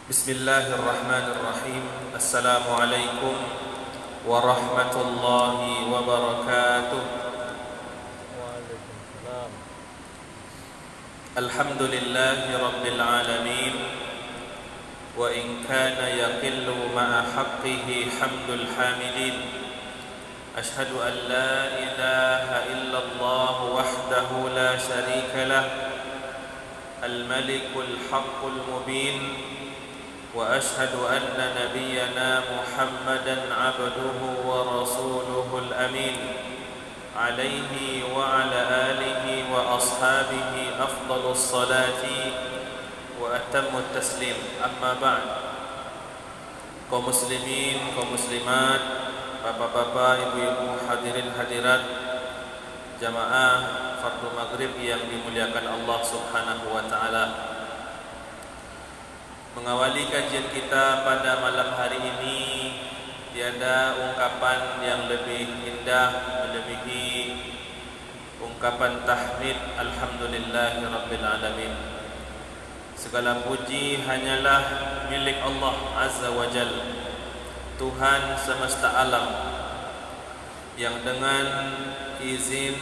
Bismillahirrahmanirrahim. Assalamualaikum warahmatullahi wabarakatuh. Waalaikumsalam. Alhamdulillahi rabbil alamin. Wa in kana yaqillu ma'a haqqihi hamdul hamidin. Ashhadu an la ilaha illallah wahdahu la syarika lah. Al-malikul haqqul mubin. وأشهد أن نبينا محمدا عبده ورسوله الأمين عليه وعلى آله وأصحابه أفضل الصلاة وأتم التسليم. أما بعد. Kaum muslimin, kaum muslimat, bapak-bapak, ibu-ibu, hadirin hadirat jamaah fardu maghrib yang dimuliakan Allah Subhanahu wa taala. Mengawali kajian kita pada malam hari ini, tiada ungkapan yang lebih indah melebihi ungkapan tahmid alhamdulillahirabbil alamin. Segala puji hanyalah milik Allah Azza wa Jalla, Tuhan semesta alam, yang dengan izin,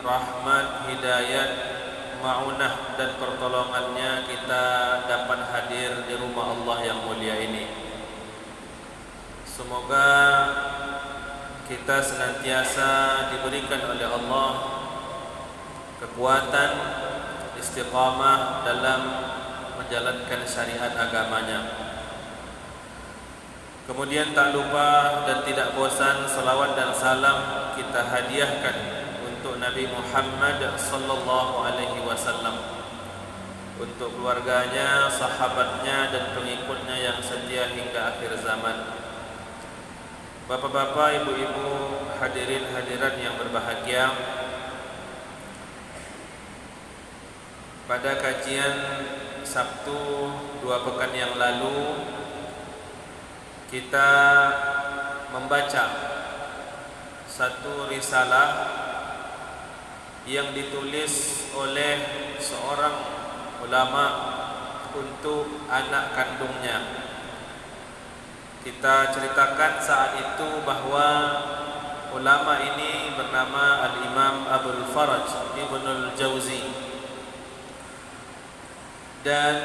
rahmat, hidayat, ma'unah dan pertolongannya kita dapat hadir di rumah Allah yang mulia ini. Semoga kita senantiasa diberikan oleh Allah kekuatan, istiqamah dalam menjalankan syariat agamanya. Kemudian tak lupa dan tidak bosan salawat dan salam kita hadiahkan untuk Nabi Muhammad sallallahu alaihi wasallam, untuk keluarganya, sahabatnya dan pengikutnya yang setia hingga akhir zaman. Bapak-bapak, ibu-ibu, hadirin hadirat yang berbahagia, pada kajian Sabtu 2 pekan yang lalu kita membaca satu risalah yang ditulis oleh seorang ulama untuk anak kandungnya. Kita ceritakan saat itu bahwa ulama ini bernama Al-Imam Abul Faraj Ibnul Jauzi, dan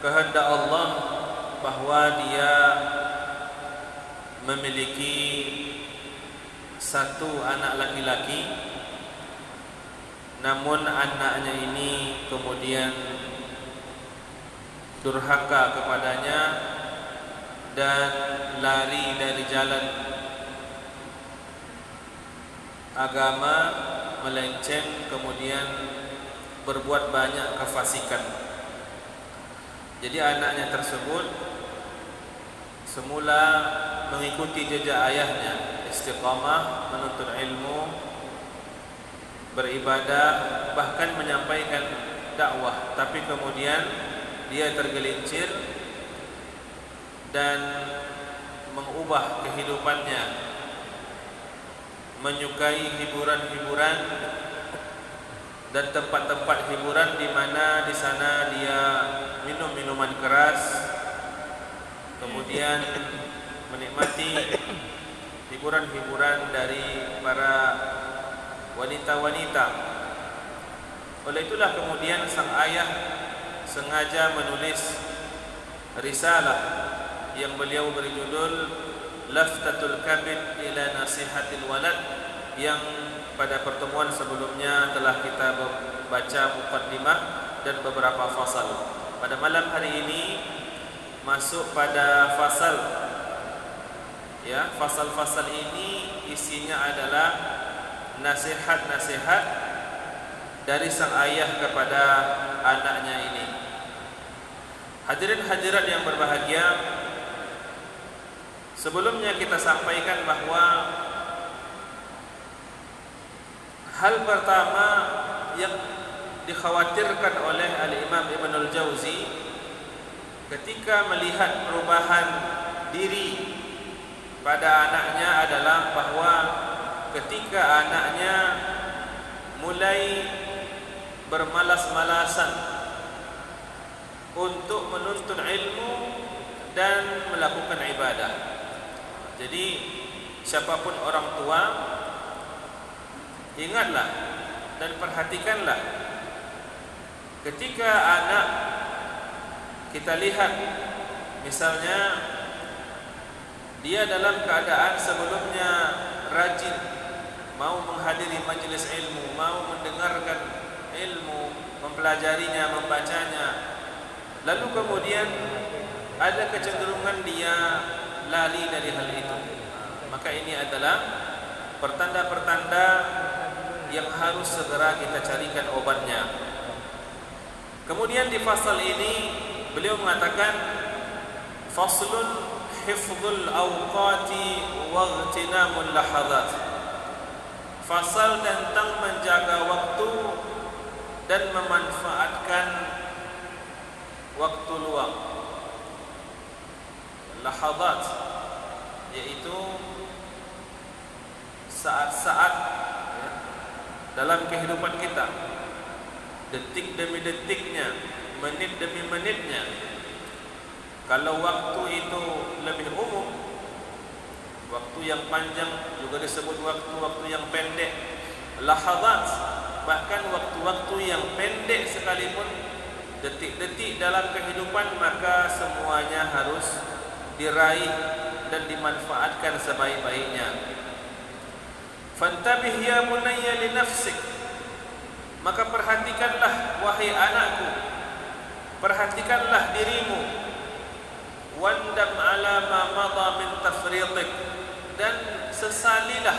kehendak Allah bahwa dia memiliki satu anak laki-laki. Namun anaknya ini kemudian durhaka kepadanya dan lari dari jalan agama, melenceng, kemudian berbuat banyak kefasikan. Jadi anaknya tersebut semula mengikuti jejak ayahnya, istiqamah, menuntut ilmu, beribadah, bahkan menyampaikan dakwah, tapi kemudian dia tergelincir dan mengubah kehidupannya, menyukai hiburan-hiburan dan tempat-tempat hiburan di mana di sana dia minum minuman keras, kemudian menikmati hiburan-hiburan dari para wanita-wanita. Oleh itulah kemudian sang ayah sengaja menulis risalah yang beliau beri judul Laftatul Kabid ila Nasihatil Walad, yang pada pertemuan sebelumnya telah kita baca muqaddimah dan beberapa fasal. Pada malam hari ini masuk pada fasal. Ya, fasal-fasal ini isinya adalah nasihat-nasihat dari sang ayah kepada anaknya ini. Hadirin hadirat yang berbahagia, sebelumnya kita sampaikan bahwa hal pertama yang dikhawatirkan oleh Al-Imam Ibnul Jauzi ketika melihat perubahan diri pada anaknya adalah bahwa ketika anaknya mulai bermalas-malasan untuk menuntut ilmu dan melakukan ibadah. Jadi siapapun orang tua, ingatlah dan perhatikanlah ketika anak kita lihat misalnya dia dalam keadaan sebelumnya rajin, mau menghadiri majelis ilmu, mau mendengarkan ilmu, mempelajarinya, membacanya, lalu kemudian ada kecenderungan dia lali dari hal itu, maka ini adalah pertanda-pertanda yang harus segera kita carikan obatnya. Kemudian di fasal ini beliau mengatakan faslun hifdzul awqati wa ightinamul lahadzat. Fasal tentang menjaga waktu dan memanfaatkan waktu luang. Lahadzat yaitu saat-saat dalam kehidupan kita, detik demi detiknya, menit demi menitnya. Kalau waktu itu lebih umum, waktu yang panjang juga disebut waktu-waktu yang pendek. Lahadzat, bahkan waktu-waktu yang pendek sekalipun, detik-detik dalam kehidupan, maka semuanya harus diraih dan dimanfaatkan sebaik-baiknya. Fantabih ya bunayya li nafsik, maka perhatikanlah wahai anakku, perhatikanlah dirimu. Wandam ala ma madha min tafritik, dan sesalilah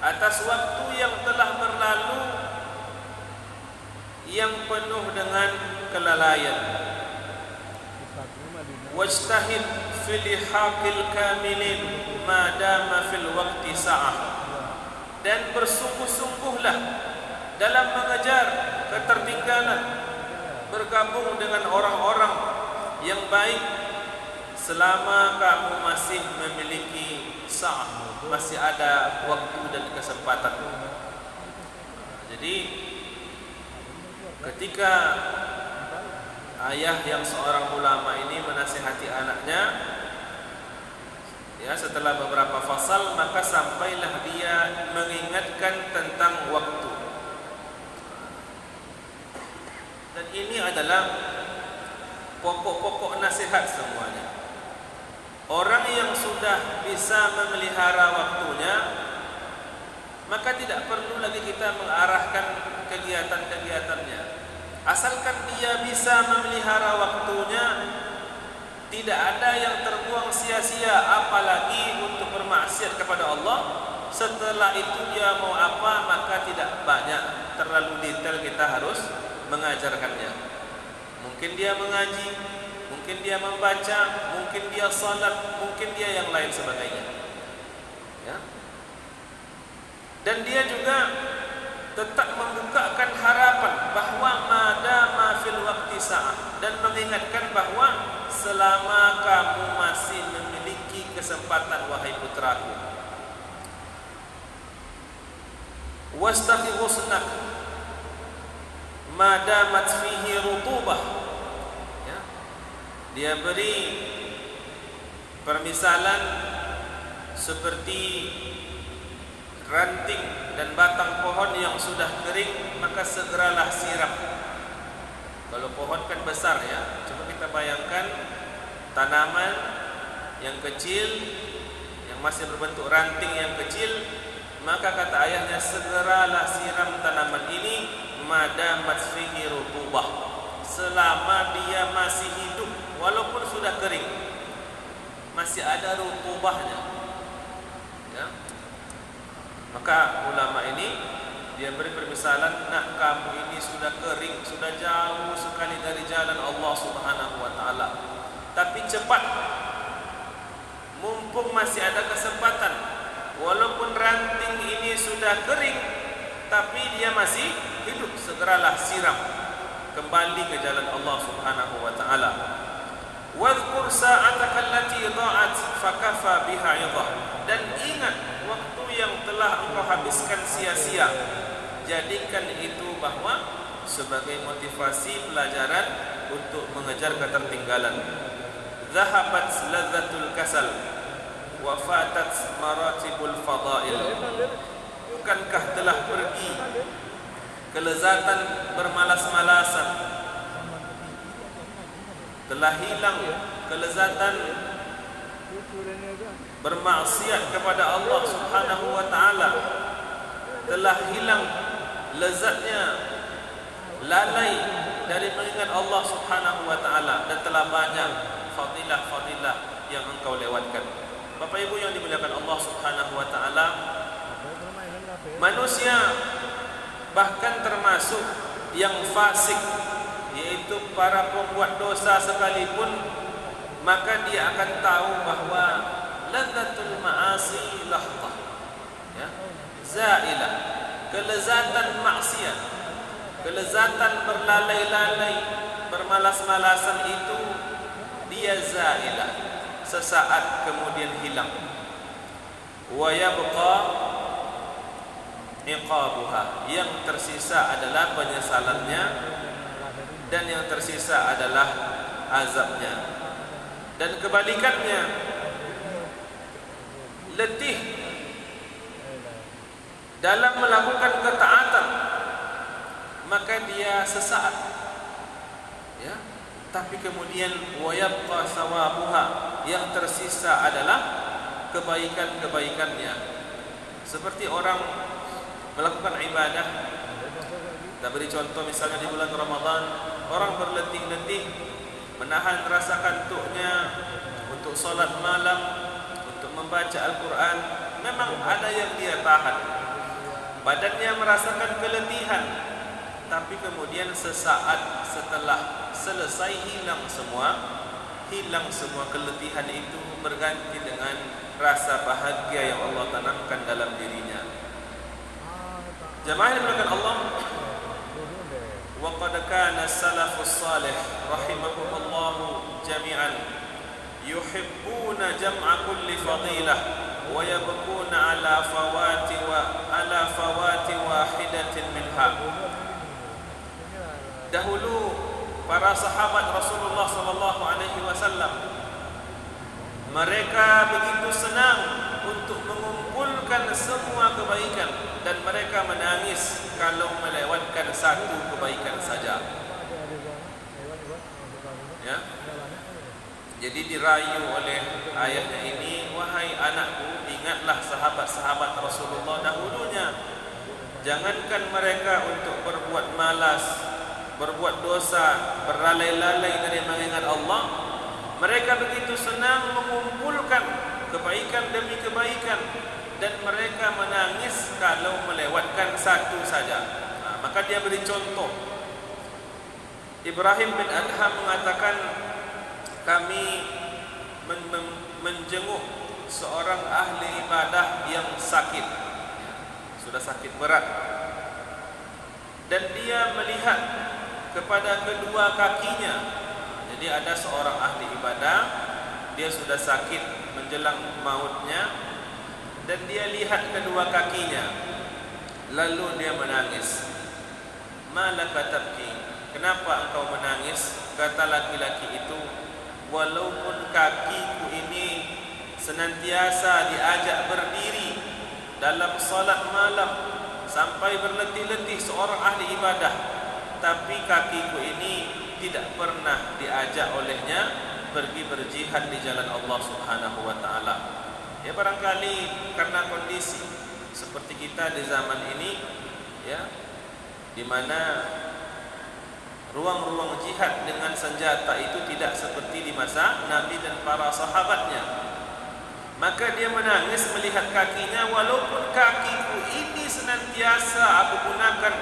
atas waktu yang telah berlalu yang penuh dengan kelalaian. Wajtahid fil ihaqil kamilin ma dama fil waqti sa'ah, dan bersungguh-sungguhlah dalam mengejar ketertinggalan, bergabung dengan orang-orang yang baik selama kamu masih memiliki sa'ah, masih ada waktu dan kesempatan. Jadi ketika ayah yang seorang ulama ini menasihati anaknya, ya, setelah beberapa fasal, maka sampailah dia mengingatkan tentang waktu. Dan ini adalah pokok-pokok nasihat semuanya. Orang yang sudah bisa memelihara waktunya, maka tidak perlu lagi kita mengarahkan kegiatan-kegiatannya. Asalkan dia bisa memelihara waktunya, tidak ada yang terbuang sia-sia, apalagi untuk bermaksiat kepada Allah. Setelah itu dia mau apa, maka tidak banyak terlalu detail kita harus mengajarkannya. Mungkin dia mengaji, mungkin dia membaca, mungkin dia salat, mungkin dia yang lain sebagainya, ya. Dan dia juga tetap membukakan harapan bahwa madama fil waqti sa'ah, dan mengingatkan bahwa selama kamu masih memiliki kesempatan wahai putraku, wastaqi husnak madamat fihi rutubah, ya. Dia beri permisalan seperti ranting dan batang pohon yang sudah kering, maka segeralah siram. Kalau pohon kan besar, ya. Coba kita bayangkan tanaman yang kecil, yang masih berbentuk ranting yang kecil, maka kata ayahnya, segeralah siram tanaman ini, madamat fihi rutubah, selama dia masih hidup, walaupun sudah kering, masih ada rutubahnya, ya. Maka ulama ini dia beri permisalan, nak, kamu ini sudah kering, sudah jauh sekali dari jalan Allah Subhanahu wa taala. Tapi cepat, mumpung masih ada kesempatan, walaupun ranting ini sudah kering, tapi dia masih hidup, segeralah siram, kembali ke jalan Allah Subhanahu wa taala. Wadhkur sa'ataka allati dha'at fakafa biha 'idhah, dan ingat waktu yang telah engkau habiskan sia-sia, jadikan itu bahwa sebagai motivasi pelajaran untuk mengejar ketertinggalan. Zahabat lazzatul kasal wa fatat maratibul fadail. Bukankah telah pergi kelezatan bermalas-malasan, telah hilang kelezatan bermaksiat kepada Allah Subhanahu wa taala, telah hilang lezatnya lalai dari mengingat Allah Subhanahu wa taala, dan telah banyak fadilah-fadilah yang engkau lewatkan. Bapak Ibu yang dimuliakan Allah Subhanahu wa taala, manusia bahkan termasuk yang fasik, yaitu para pembuat dosa sekalipun, maka dia akan tahu bahwa lazzatul ma'asi lahtah, ya, zailah, kelezatan maksiat, kelezatan berlalai-lalai, bermalas-malasan itu dia zailah, sesaat kemudian hilang. Wa yabqa iqabuha, yang tersisa adalah penyesalannya, dan yang tersisa adalah azabnya. Dan kebalikannya, letih dalam melakukan ketaatan, maka dia sesaat, ya, tapi kemudian wa yabqa sawabuha, yang tersisa adalah kebaikan-kebaikannya. Seperti orang melakukan ibadah, kita beri contoh misalnya di bulan Ramadan, orang berletih-letih menahan rasa kantuknya untuk salat malam, untuk membaca Al-Quran. Memang ada yang dia tahan, badannya merasakan keletihan, tapi kemudian sesaat setelah selesai hilang semua keletihan itu, berganti dengan rasa bahagia yang Allah tanamkan dalam dirinya. Jemaah yang dimuliakan Allah, wa qad kana as-salafus salih rahimahumullah jami'an yuhibbuna jam'a kulli fadilah wa yabquna ala fawati wahidatin minha. Dahulu para sahabat Rasulullah sallallahu alaihi wasallam, mereka begitu senang untuk mengumpulkan semua kebaikan, dan mereka menangis kalau melewatkan satu kebaikan saja. Ya. Jadi dirayu oleh ayatnya ini, wahai anakku, ingatlah sahabat-sahabat Rasulullah dahulunya. Jangankan mereka untuk berbuat malas, berbuat dosa, berlalai-lalai dari mengingat Allah, mereka begitu senang mengumpulkan kebaikan demi kebaikan, dan mereka menangis kalau melewatkan satu saja. Maka dia beri contoh. Ibrahim bin Adham mengatakan, kami menjenguk seorang ahli ibadah yang sakit, sudah sakit berat, dan dia melihat kepada kedua kakinya. Jadi ada seorang ahli ibadah, dia sudah sakit menjelang mautnya, dan dia lihat kedua kakinya, lalu dia menangis. Malaka tabki, kenapa engkau menangis? Kata laki-laki itu, walaupun kakiku ini senantiasa diajak berdiri dalam salat malam sampai berletih-letih seorang ahli ibadah, tapi kakiku ini tidak pernah diajak olehnya pergi berjihad di jalan Allah Subhanahu wa taala. Ya, barangkali karena kondisi seperti kita di zaman ini, ya, di mana ruang-ruang jihad dengan senjata itu tidak seperti di masa Nabi dan para sahabatnya. Maka dia menangis melihat kakinya, walaupun kakiku ini senantiasa aku gunakan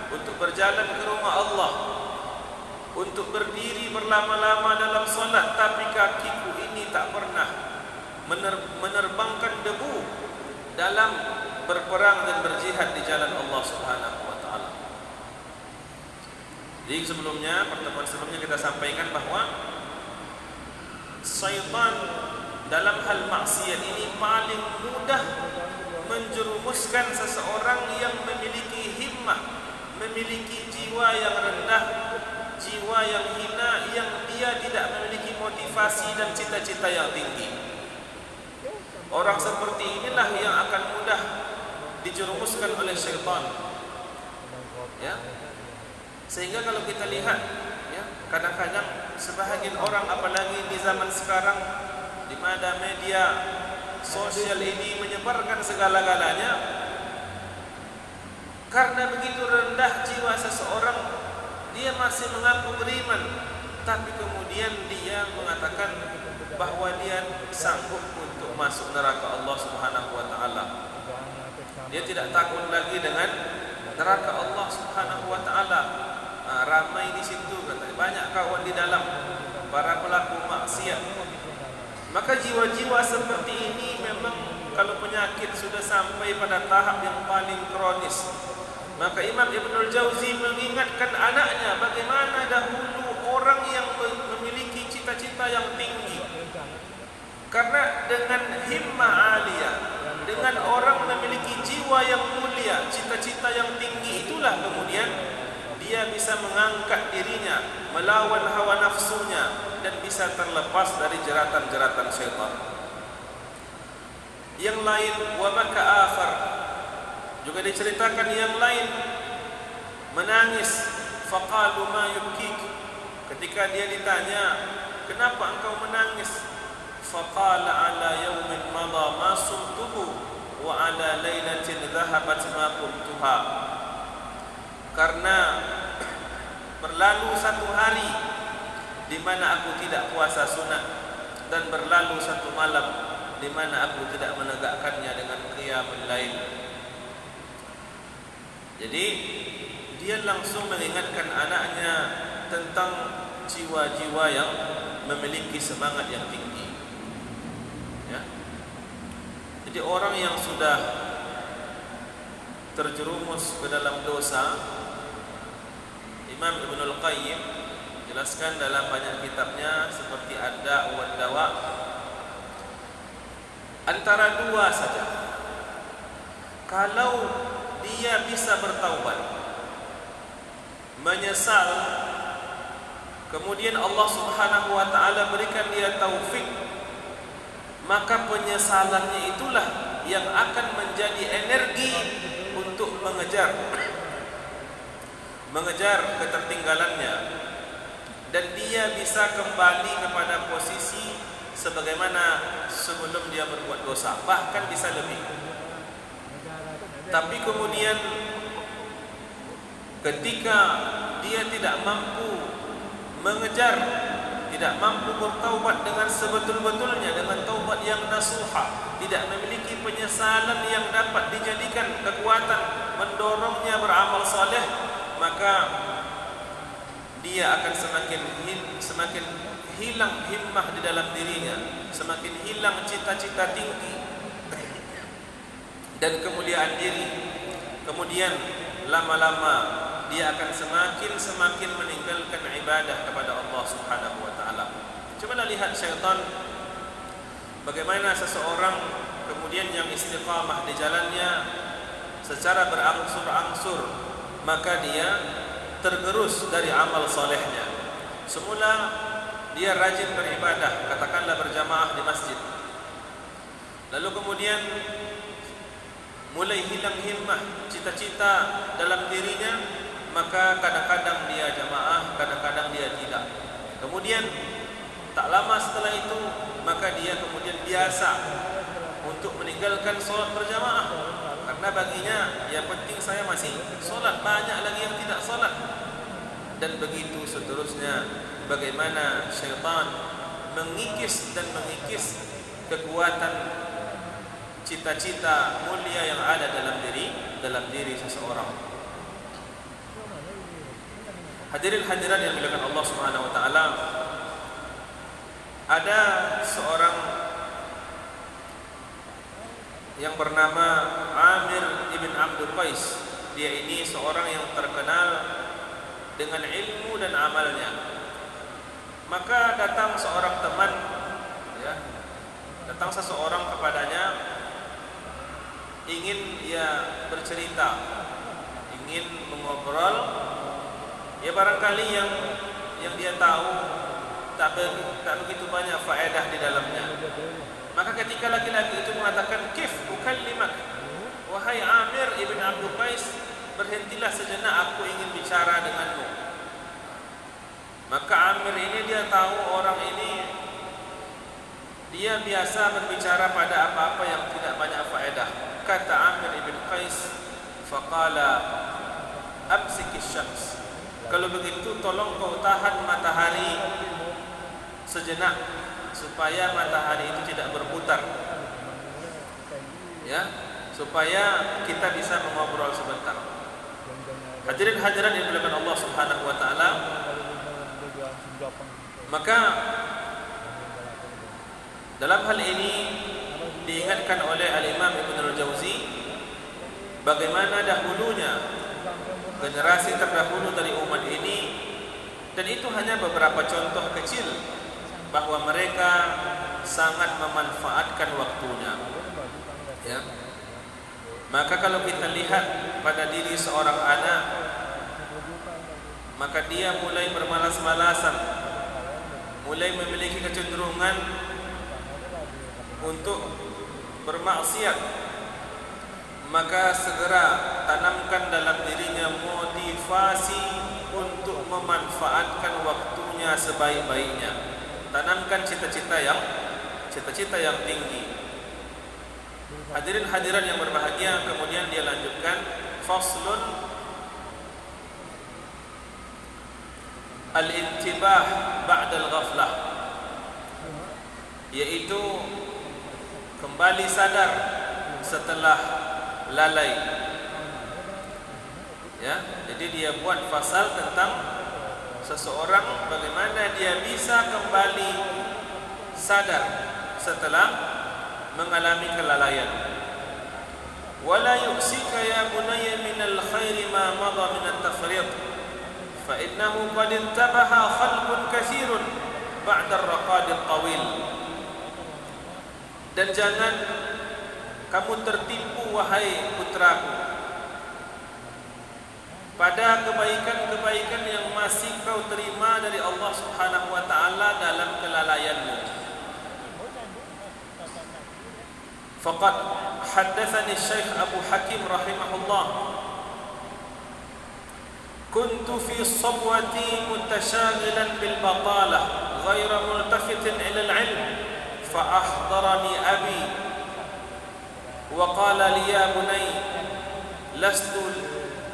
untuk berjalan ke rumah Allah, untuk berdiri berlama-lama dalam solat, tapi kakiku ini tak pernah menerbangkan debu dalam berperang dan berjihad di jalan Allah Subhanahu wa taala. Jadi pertemuan sebelumnya kita sampaikan bahwa syaitan dalam hal maksiat ini paling mudah menjerumuskan seseorang yang memiliki himmah, memiliki jiwa yang rendah, jiwa yang hina, yang dia tidak memiliki motivasi dan cita-cita yang tinggi. Orang seperti inilah yang akan mudah dijerumuskan oleh syaitan. Ya. Sehingga kalau kita lihat, ya, kadang-kadang sebahagian orang, apalagi di zaman sekarang di mana media sosial ini menyebarkan segala-galanya, karena begitu rendah jiwa seseorang, dia masih mengaku beriman, tapi kemudian dia mengatakan bahwa dia sanggup untuk masuk neraka Allah Subhanahu wa taala. Dia tidak takut lagi dengan neraka Allah Subhanahu wa taala. Ramai di situ, katanya, banyak kawan di dalam para pelaku maksiat. Maka jiwa-jiwa seperti ini memang kalau penyakit sudah sampai pada tahap yang paling kronis, maka Imam Ibnul Jauzi mengingatkan anaknya bagaimana dahulu orang yang memiliki cita-cita yang tinggi. Karena dengan himmah aliyah, dengan orang memiliki jiwa yang mulia, cita-cita yang tinggi, itulah kemudian dia bisa mengangkat dirinya, melawan hawa nafsunya, dan bisa terlepas dari jeratan-jeratan syaitan. Yang lain, wa maka akhar, juga diceritakan yang lain menangis. Faqalu ma yubkik, ketika dia ditanya, kenapa engkau menangis? Faqala ala yawmin madha ma sumtuhu wa ala lailatin dhahabat ma qumtuha. Karena berlalu satu hari di mana aku tidak puasa sunat, dan berlalu satu malam di mana aku tidak menegakkannya dengan qiyamul lail. Jadi dia langsung mengingatkan anaknya tentang jiwa-jiwa yang memiliki semangat yang tinggi. Ya. Jadi orang yang sudah terjerumus ke dalam dosa, Imam Ibnul Qayyim jelaskan dalam banyak kitabnya seperti Ad-Da' wa Dawa, antara dua saja. Kalau dia bisa bertaubat, menyesal, kemudian Allah Subhanahu wa taala berikan dia taufik, maka penyesalannya itulah yang akan menjadi energi untuk mengejar ketertinggalannya, dan dia bisa kembali kepada posisi sebagaimana sebelum dia berbuat dosa, bahkan bisa lebih. Tapi kemudian ketika dia tidak mampu mengejar, tidak mampu bertaubat dengan sebetul-betulnya, dengan taubat yang nasuha, tidak memiliki penyesalan yang dapat dijadikan kekuatan mendorongnya beramal saleh, maka dia akan semakin hilang himmah di dalam dirinya, semakin hilang cita-cita tinggi dan kemuliaan diri. Kemudian lama-lama dia akan semakin meninggalkan ibadah kepada Allah Subhanahu wa taala. Cobalah lihat syaitan, bagaimana seseorang kemudian yang istiqamah di jalannya secara berangsur-angsur, maka dia tergerus dari amal solehnya. Semula dia rajin beribadah, katakanlah berjamaah di masjid, lalu kemudian mulai hilang himmah, cita-cita dalam dirinya, maka kadang-kadang dia jamaah, kadang-kadang dia tidak. Kemudian tak lama setelah itu, maka dia kemudian biasa untuk meninggalkan solat berjamaah, karena baginya yang penting saya masih solat, banyak lagi yang tidak solat. Dan begitu seterusnya, bagaimana syaitan mengikis kekuatan cita-cita mulia yang ada dalam diri seseorang. Hadirin hadirat yang dimuliakan Allah Subhanahu wa taala, ada seorang yang bernama Amir ibn Abdul Qais. Dia ini seorang yang terkenal dengan ilmu dan amalnya. Maka datang seorang teman, ya, datang seseorang kepadanya, ingin ia bercerita, ingin mengobrol. Ya barangkali yang yang dia tahu tak begitu banyak faedah di dalamnya. Maka ketika laki-laki itu mengatakan, "Kif ukallimak?" Wahai Amir ibn Abdul Qais, berhentilah sejenak, aku ingin bicara denganmu. Maka Amir ini dia tahu orang ini dia biasa berbicara pada apa-apa yang tidak banyak faedah. Kata Amir ibn Qais, faqala amsikis syams. Kalau begitu tolong kau tahan matahari sejenak supaya matahari itu tidak berputar. Ya, supaya kita bisa mengobrol sebentar. Hadirin hadirat yang dimuliakan Allah Subhanahu wa taala. Maka dalam hal ini diingatkan oleh Al-Imam Ibn Al-Jauzi bagaimana dahulunya generasi terdahulu dari umat ini, dan itu hanya beberapa contoh kecil bahwa mereka sangat memanfaatkan waktunya. Ya. Maka kalau kita lihat pada diri seorang anak, maka dia mulai bermalas-malasan, mulai memiliki kecenderungan untuk bermaksiat, maka segera tanamkan dalam dirinya motivasi untuk memanfaatkan waktunya sebaik-baiknya. Tanamkan cita-cita yang tinggi. Hadirin hadirat yang berbahagia, kemudian dia lanjutkan faslun al-intibah ba'da al-ghaflah, yaitu kembali sadar setelah lalai. Ya, jadi dia buat fasal tentang seseorang bagaimana dia bisa kembali sadar setelah mengalami kelalaian. Wala yuksika ya bunayya minal khairi ma madha min at-tafriq fa innahu qad intabaha khalqun katsirun ba'da ar-raqad at-tawil. Dan jangan kamu tertipu wahai putraku pada kebaikan-kebaikan yang masih kau terima dari Allah Subhanahu wa taala dalam kelalaianmu. Faqad haddatsani Syekh Abu Hakim rahimahullah, kuntu fi sabwati mutashaghilan bil batalah ghayra multafitin ila al-ilm fa ahdarani abi wa qala li ya bunay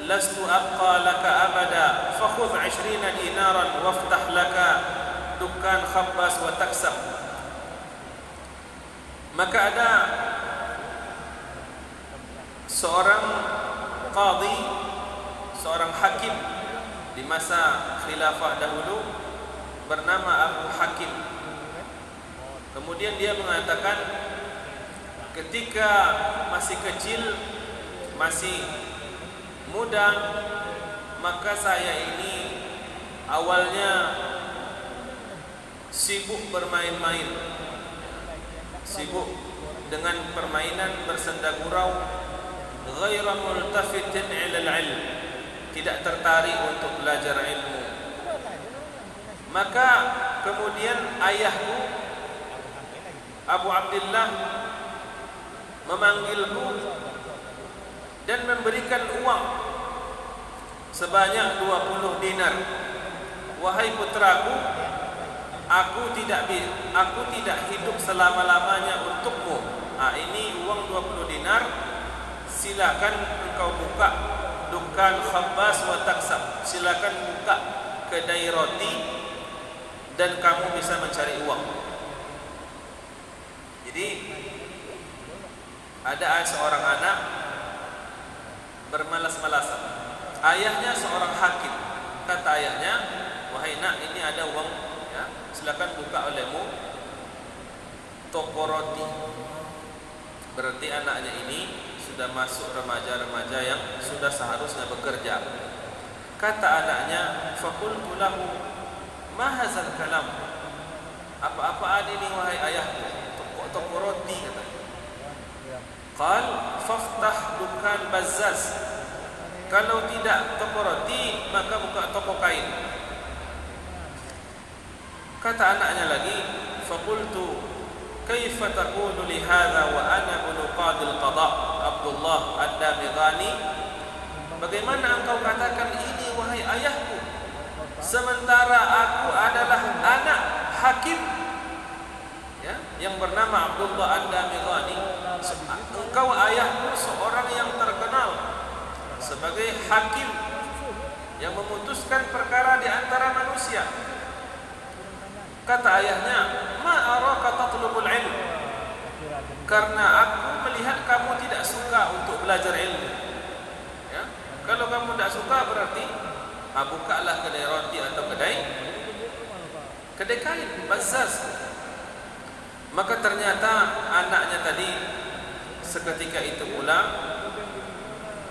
lastu abqa laka abada fakhudh 20 dinaran waftah laka dukkan khabbas wa taksab. Maka ada seorang qadhi, seorang hakim di masa khilafah dahulu bernama Abu Hakim. Kemudian dia mengatakan, ketika masih kecil, masih muda, maka saya ini awalnya sibuk bermain-main, sibuk dengan permainan bersenda gurau, ghaira multafitin ila al-ilm, tidak tertarik untuk belajar ilmu. Maka kemudian ayahku Abu Abdullah memanggilku dan memberikan uang sebanyak 20 dinar. Wahai putraku, aku tidak hidup selama-lamanya untukmu. Ini uang 20 dinar, silakan engkau buka dukan khabbas wa taksab, silakan buka kedai roti dan kamu bisa mencari uang. Jadi ada seorang anak bermalas-malasan. Ayahnya seorang hakim. Kata ayahnya, wahai nak, ini ada uang, ya, silakan buka olehmu toko roti. Berarti anaknya ini sudah masuk remaja-remaja yang sudah seharusnya bekerja. Kata anaknya, faqultu lahu ma hadzal kalam, apa-apaan ini wahai ayahku? Toko roti, katanya. Qal faftah dukan bazzaz, kalau tidak toko roti maka buka toko kain. Kata anaknya lagi, faqultu kaifa taqulu li hadha wa ana ibnu qadil qada Abdullah ad-Damighani, bagaimana engkau katakan ini wahai ayahku, sementara aku adalah anak hakim, ya, yang bernama Abdullah ad-Damighani. Engkau ayahku seorang yang terkenal sebagai hakim yang memutuskan perkara di antara manusia. Kata ayahnya, ma araka tatlubul ilm, karena aku melihat kamu tidak suka untuk belajar ilmu. Ya, kalau kamu tidak suka berarti bukalah kedai roti atau kedai kain, bazaz. Maka ternyata anaknya tadi seketika itu pula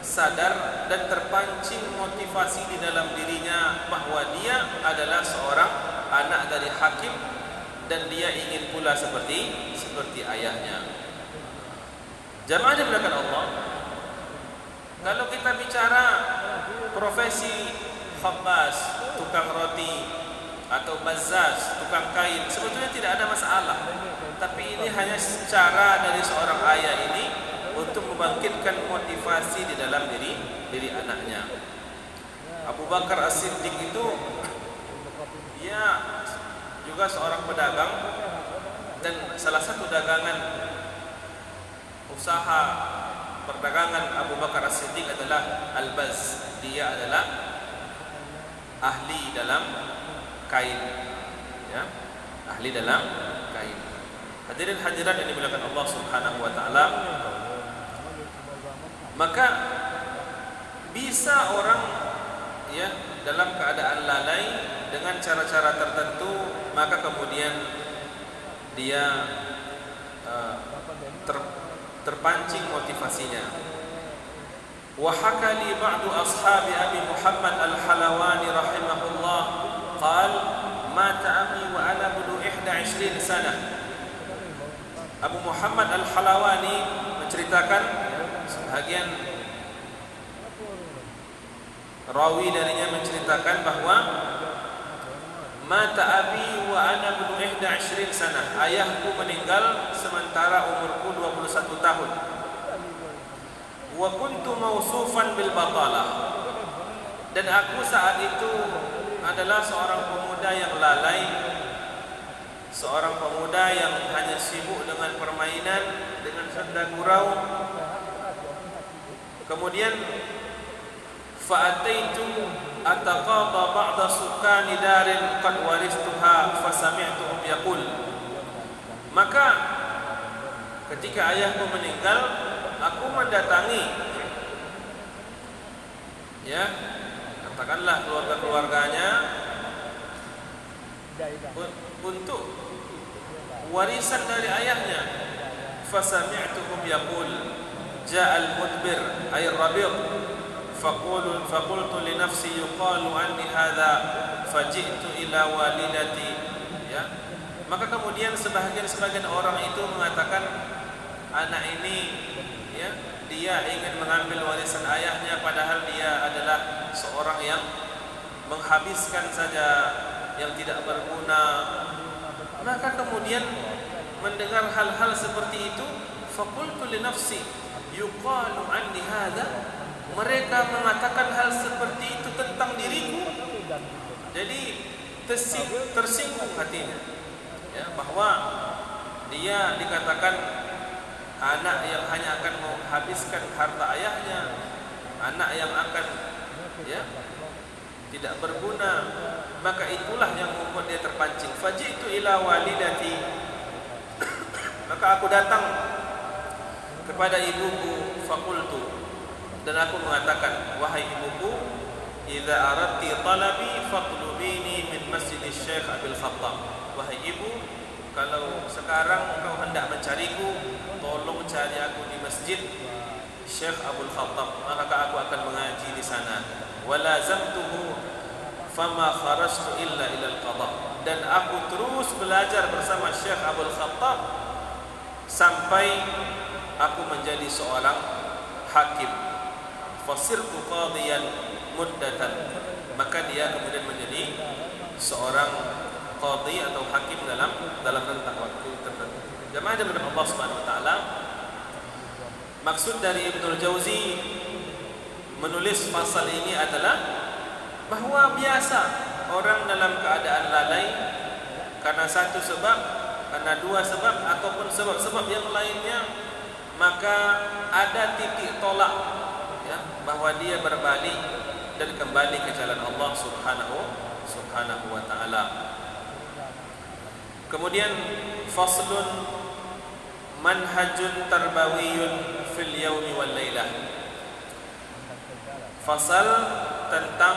sadar dan terpancing motivasi di dalam dirinya bahwa dia adalah seorang anak dari hakim dan dia ingin pula seperti ayahnya. Jamaah dimulakan Allah, kalau kita bicara profesi khabbaz, tukang roti atau bazzaz, tukang kain, sebetulnya tidak ada masalah. Tapi ini hanya cara dari seorang ayah ini untuk membangkitkan motivasi di dalam diri anaknya. Abu Bakar As-Siddiq itu dia juga seorang pedagang, dan salah satu dagangan usaha perdagangan Abu Bakar As-Siddiq adalah al-baz. Dia adalah ahli dalam kain, ya, ahli dalam kain. Hadirin hadirat yang dimuliakan Allah Subhanahu wa taala, maka bisa orang, ya, dalam keadaan lalai dengan cara-cara tertentu, maka kemudian dia terpancing motivasinya. Wa hakali ba'du ashabi Abi Muhammad Al-Halawani rahimahullah qal mata abi wa ana ibnu 21 sanah. Abu Muhammad Al-Halawani menceritakan, sebagian rawi darinya menceritakan bahwa mata abi wa ana ibnu 21 sanah, ayahku meninggal sementara umurku 21 tahun. Wa kuntu mausufan bil batalah, dan aku saat itu adalah seorang pemuda yang lalai, seorang pemuda yang hanya sibuk dengan permainan, dengan senda gurau. Kemudian fa'ataitu ataqadha ba'da sukani darin qad waristuha fasami'tuhum yaqul, maka ketika ayahku meninggal, aku mendatangi, ya, katakanlah keluarga-keluarganya untuk warisan dari ayahnya. Fasami'tuhum yaqul ja'al mudbir ay rabiq faqultu li nafsi yuqalu anni hadha faji'tu ila walidati, ya. Maka kemudian sebagian orang itu mengatakan, anak ini, ya, dia ingin mengambil warisan ayahnya, padahal dia adalah seorang yang menghabiskan saja, yang tidak berguna. Maka kemudian mendengar hal-hal seperti itu, faqultu li nafsi yuqalu anni hadha, mereka mengatakan hal seperti itu tentang diriku. Jadi tersinggung hatinya, ya, bahwa dia dikatakan anak yang hanya akan menghabiskan harta ayahnya, anak yang akan, ya, tidak berguna. Maka itulah yang membuat dia terpancing. Faji'tu ila walidati, maka aku datang kepada ibuku, faqultu, dan aku mengatakan, wahai ibuku, idza aradti talabi faqlubini min masjid Syekh Abdul Khattab. Wahai ibu, kalau sekarang engkau hendak mencariku, tolong cari aku di masjid Syekh Abdul Khattab, maka aku akan mengaji di sana. Walazamtuhu fama kharajtu illa ila al-qada, dan aku terus belajar bersama Syekh Abdul Khattab sampai aku menjadi seorang hakim. Fasirtu qadiyan muddatan, maka dia kemudian menjadi seorang qadhi atau hakim dalam rentang waktu tertentu. Jemaah dirahmati Allah Subhanahu wa taala, maksud dari Ibnul Jauzi menulis pasal ini adalah bahwa biasa orang dalam keadaan lalai karena satu sebab, karena dua sebab ataupun sebab-sebab yang lainnya, maka ada titik tolak ya, bahwa dia berbalik dan kembali ke jalan Allah Subhanahu wa taala. Kemudian faslun manhajun tarbawiyun fil yaumi wal lailah. Fasal tentang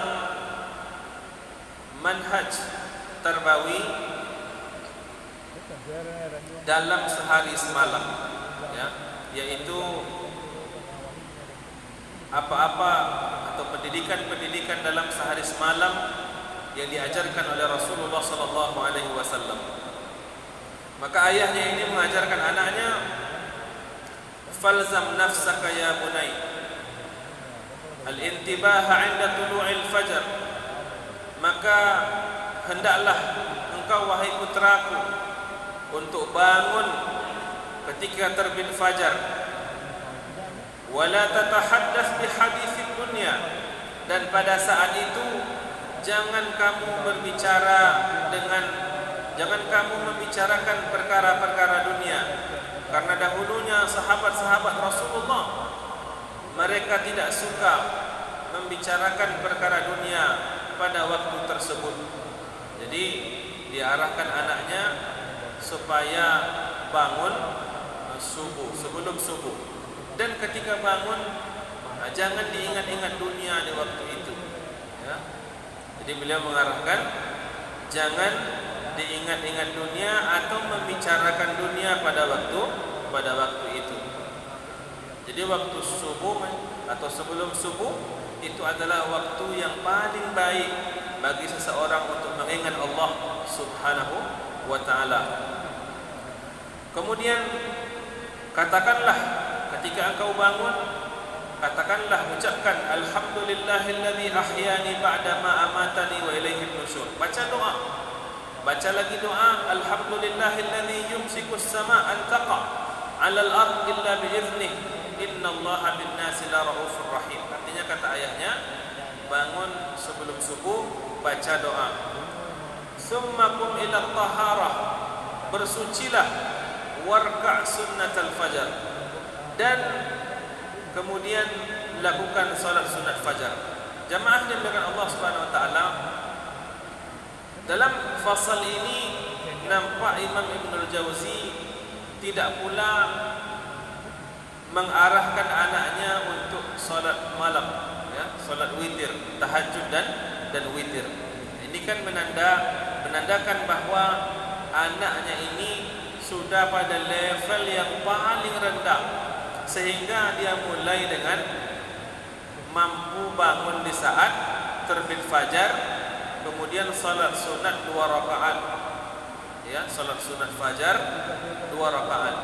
manhaj tarbawi dalam sehari semalam ya, yaitu apa-apa atau pendidikan-pendidikan dalam sehari semalam yang diajarkan oleh Rasulullah sallallahu alaihi wasallam. Maka ayahnya ini mengajarkan anaknya, falzam nafsaka ya bunai al-intibah 'inda tulu'il fajr. Maka hendaklah engkau wahai putraku untuk bangun ketika terbit fajar. Wala tatahaddath bihaditsid dunya, dan pada saat itu jangan kamu membicarakan perkara-perkara dunia, karena dahulunya sahabat-sahabat Rasulullah mereka tidak suka membicarakan perkara dunia pada waktu tersebut. Jadi diarahkan anaknya supaya bangun sebelum subuh, dan ketika bangun jangan diingat-ingat dunia di waktu itu ya. Jadi beliau mengarahkan jangan diingat-ingat dunia atau membicarakan dunia pada waktu itu. Jadi waktu subuh atau sebelum subuh itu adalah waktu yang paling baik bagi seseorang untuk mengingat Allah Subhanahu wa taala. Kemudian katakanlah ketika engkau bangun, katakanlah, ucapkan alhamdulillahilladzi ahyani ba'da ma amatani wa ilaihin nusyur. Baca doa. Baca lagi doa, alhamdulillahilladzi yumsikus sama an taqa 'alal ard illa bi idzni innallaha bin nasi la raufur rahim. Artinya kata ayahnya, bangun sebelum subuh, baca doa. Summa qum ila taharah, bersucilah, warka' sunnatal fajar, dan kemudian lakukan salat sunat fajar. Jamaah yang dimuliakan Allah Subhanahu wa taala, dalam fasal ini nampak Imam Ibnul Jauzi tidak pula mengarahkan anaknya untuk salat malam ya, salat witir, tahajud dan witir. Ini kan menandakan bahwa anaknya ini sudah pada level yang paling rendah, sehingga dia mulai dengan mampu bangun di saat terbit fajar, kemudian salat sunat 2 rakaat ya, salat sunat fajar 2 rakaat.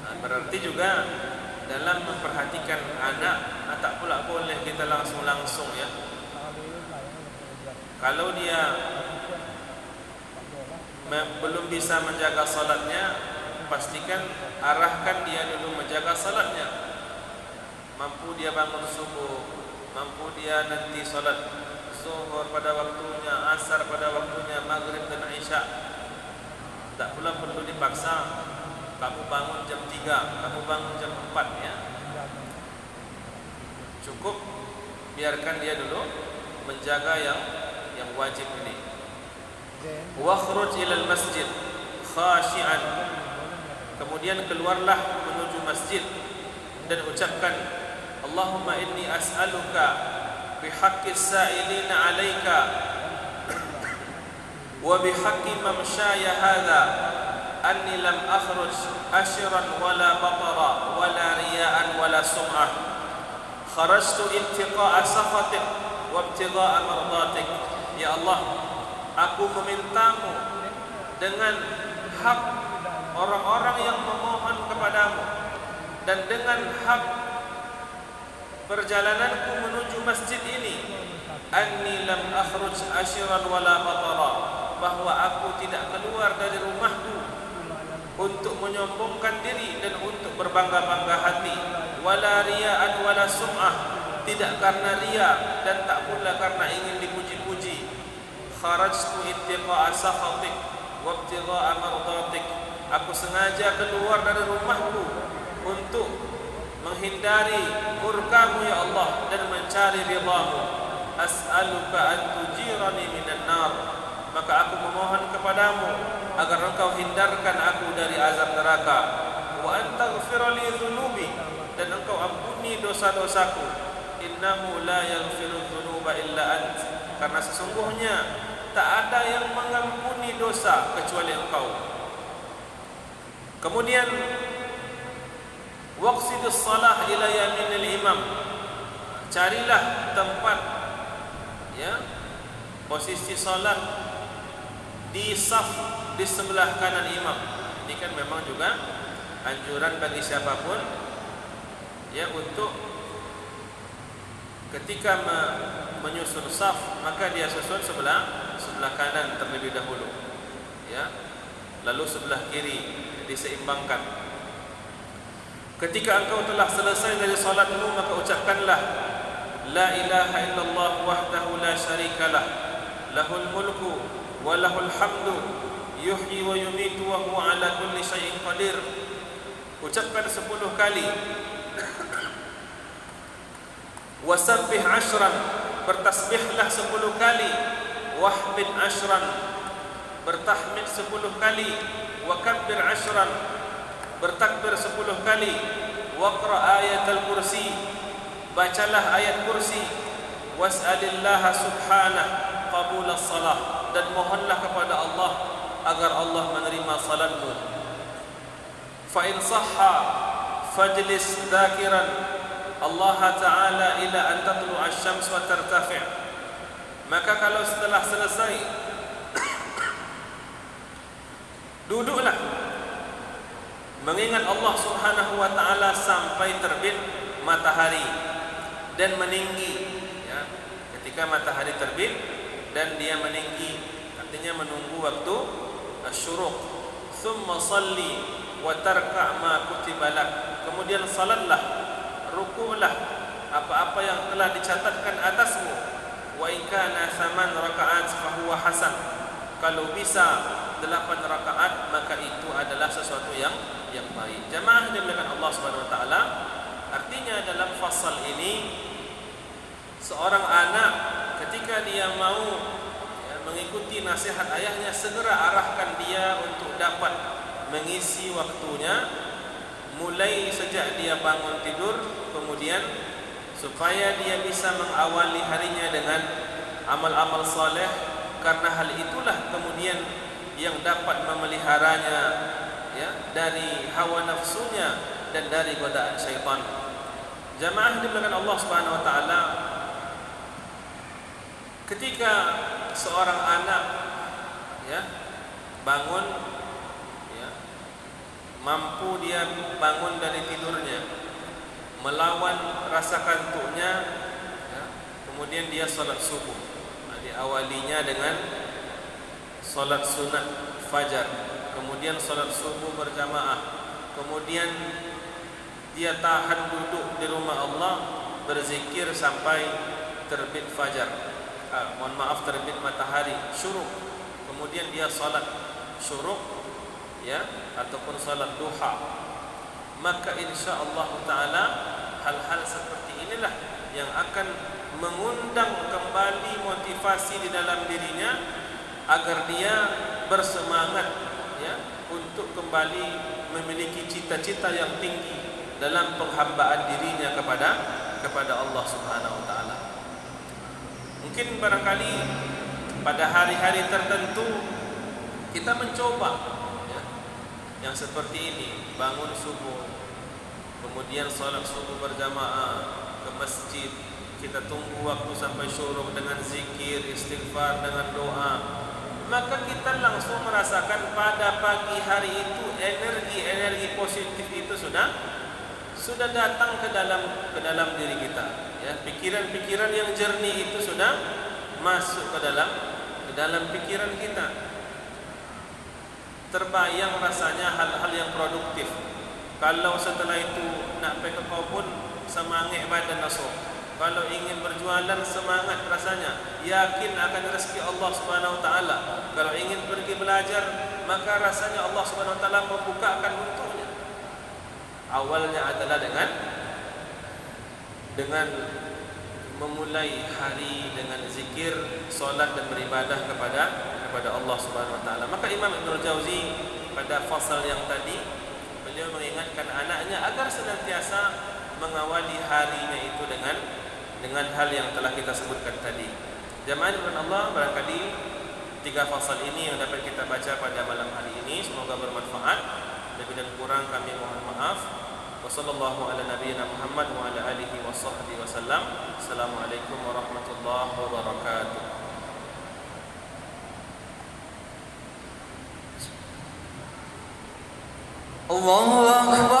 Nah, berarti juga dalam memperhatikan anak, tak pula boleh kita langsung ya. Kalau dia belum bisa menjaga salatnya, pastikan arahkan dia dulu menjaga salatnya. Mampu dia bangun subuh, mampu dia nanti salat zuhur pada waktunya, asar pada waktunya, maghrib dan isya. Tak pula perlu dipaksa, kamu bangun jam 3, kamu bangun jam 4 ya. Cukup biarkan dia dulu menjaga yang wajib ini. Wakhruj ilal masjid khashi'an, kemudian keluarlah menuju masjid dan ucapkan, Allahumma inni as'aluka bihaqqis sa'ilina 'alaika wa bihaqqi mamshaya hadha anni lam akhruj ashran wala batara wala riya'an wala sum'ah, kharajtu ibtiqa'a sakhatik wa ibtigha'a mardatik. Ya Allah, aku memintamu dengan hak orang-orang yang memohon kepadamu dan dengan hak perjalananku menuju masjid ini anni lam akhruj ashiran wala batara, bahwa aku tidak keluar dari rumahku untuk menyombongkan diri dan untuk berbangga-bangga hati, wala riya'an wala sum'ah, tidak karena riya dan tak pula karena ingin dipuji-puji. Kharajtu ittiqa'a sakhatik wa ibtigha'a mardatik, aku sengaja keluar dari rumahku untuk menghindari murkamu ya Allah dan mencari ridhamu. As'aluka an tujirani minan nar, maka aku memohon kepadamu agar engkau hindarkan aku dari azab neraka. Wa an taghfira li dhunubi, dan engkau ampuni dosa-dosaku. Innahu la yaghfiru dhunuba illa ant, karena sesungguhnya tak ada yang mengampuni dosa kecuali engkau. Kemudian waqsidus salah ila yaminil imam, carilah tempat, ya, posisi salat di saf di sebelah kanan imam. Ini kan memang juga anjuran bagi siapapun, ya, untuk ketika menyusun saf maka dia susun sebelah kanan terlebih dahulu, ya, lalu sebelah kiri, diseimbangkan. Ketika engkau telah selesai dari salatmu, maka ucapkanlah la ilaha illallah wahdahu la syarikalah, lahul mulku wa lahul hamdu, yuhyi wa yumitu wa huwa ala kulli syai'in qadir. Ucapkan 10 kali. Wasabbih 10, bertasbihlah 10 kali. Wahmid 10, bertahmid 10 kali. Wakabbir 10, bertakbir 10 kali. Waqra ayatul kursi, bacalah ayat kursi. Was'alillaha subhanahu qabulas salah, dan mohonlah kepada Allah agar Allah menerima salatmu. Fa in sahha fajlis dzakiran Allah Ta'ala ila an tatlu'a asy-syams wa tartafi'. Maka kalau setelah selesai duduklah mengingat Allah Subhanahu wa Ta'ala sampai terbit matahari dan meninggi, ya. Ketika matahari terbit dan dia meninggi, artinya menunggu waktu asyuruq. Thumma salli wa tarka' ma kutiba lak, kemudian salatlah, ruku'lah apa-apa yang telah dicatatkan atasmu. Wa in kana 8 rakaat fa huwa hasan, kalau bisa 8 rakaat maka itu adalah sesuatu yang baik. Jamaah dimuliakan Allah Subhanahu wa taala, artinya dalam fasal ini seorang anak ketika dia mau, ya, mengikuti nasihat ayahnya, segera arahkan dia untuk dapat mengisi waktunya mulai sejak dia bangun tidur, kemudian supaya dia bisa mengawali harinya dengan amal-amal saleh, karena hal itulah kemudian yang dapat memeliharanya, ya, dari hawa nafsunya dan dari godaan syaitan. Jamaah dimuliakan Allah Subhanahu wa taala, ketika seorang anak, ya, bangun, ya, mampu dia bangun dari tidurnya, melawan rasa kantuknya, ya, kemudian dia salat subuh. Diawalinya dengan salat sunat fajar, kemudian salat subuh berjamaah, kemudian dia tahan duduk di rumah Allah berzikir sampai terbit fajar, terbit matahari syuruk, kemudian dia salat syuruk, ya, ataupun salat duha. Maka insyaallah taala hal-hal seperti inilah yang akan mengundang kembali motivasi di dalam dirinya agar dia bersemangat, ya, untuk kembali memiliki cita-cita yang tinggi dalam penghambaan dirinya kepada Allah Subhanahu wa taala. Mungkin barangkali pada hari-hari tertentu kita mencoba, ya, yang seperti ini, bangun subuh, kemudian salat subuh berjamaah, ke masjid, kita tunggu waktu sampai syuruk dengan zikir, istighfar, dengan doa, maka kita langsung merasakan pada pagi hari itu energi positif itu sudah datang ke dalam diri kita, ya, pikiran-pikiran yang jernih itu sudah masuk ke dalam pikiran kita. Terbayang rasanya hal-hal yang produktif. Kalau setelah itu nak pergi ke kebun, semangat badan nasab. Kalau ingin berjualan, semangat rasanya, yakin akan rezeki Allah Subhanahu wa taala. Kalau ingin pergi belajar, maka rasanya Allah Subhanahu wa taala membukakan untuknya. Awalnya adalah dengan memulai hari dengan zikir, solat dan beribadah kepada Allah Subhanahu wa taala. Maka Imam Ibnu Jauzi pada fasal yang tadi, beliau mengingatkan anaknya agar senantiasa mengawali harinya itu dengan hal yang telah kita sebutkan tadi. Jamaah dengan Allah, barangkali 3 fasal ini yang dapat kita baca pada malam hari ini, semoga bermanfaat. Lebih dan kurang kami mohon maaf. Wassallallahu ala nabiyyina Muhammad wa ala alihi washabbihi wasallam. Assalamualaikum warahmatullahi wabarakatuh. Allahu akbar.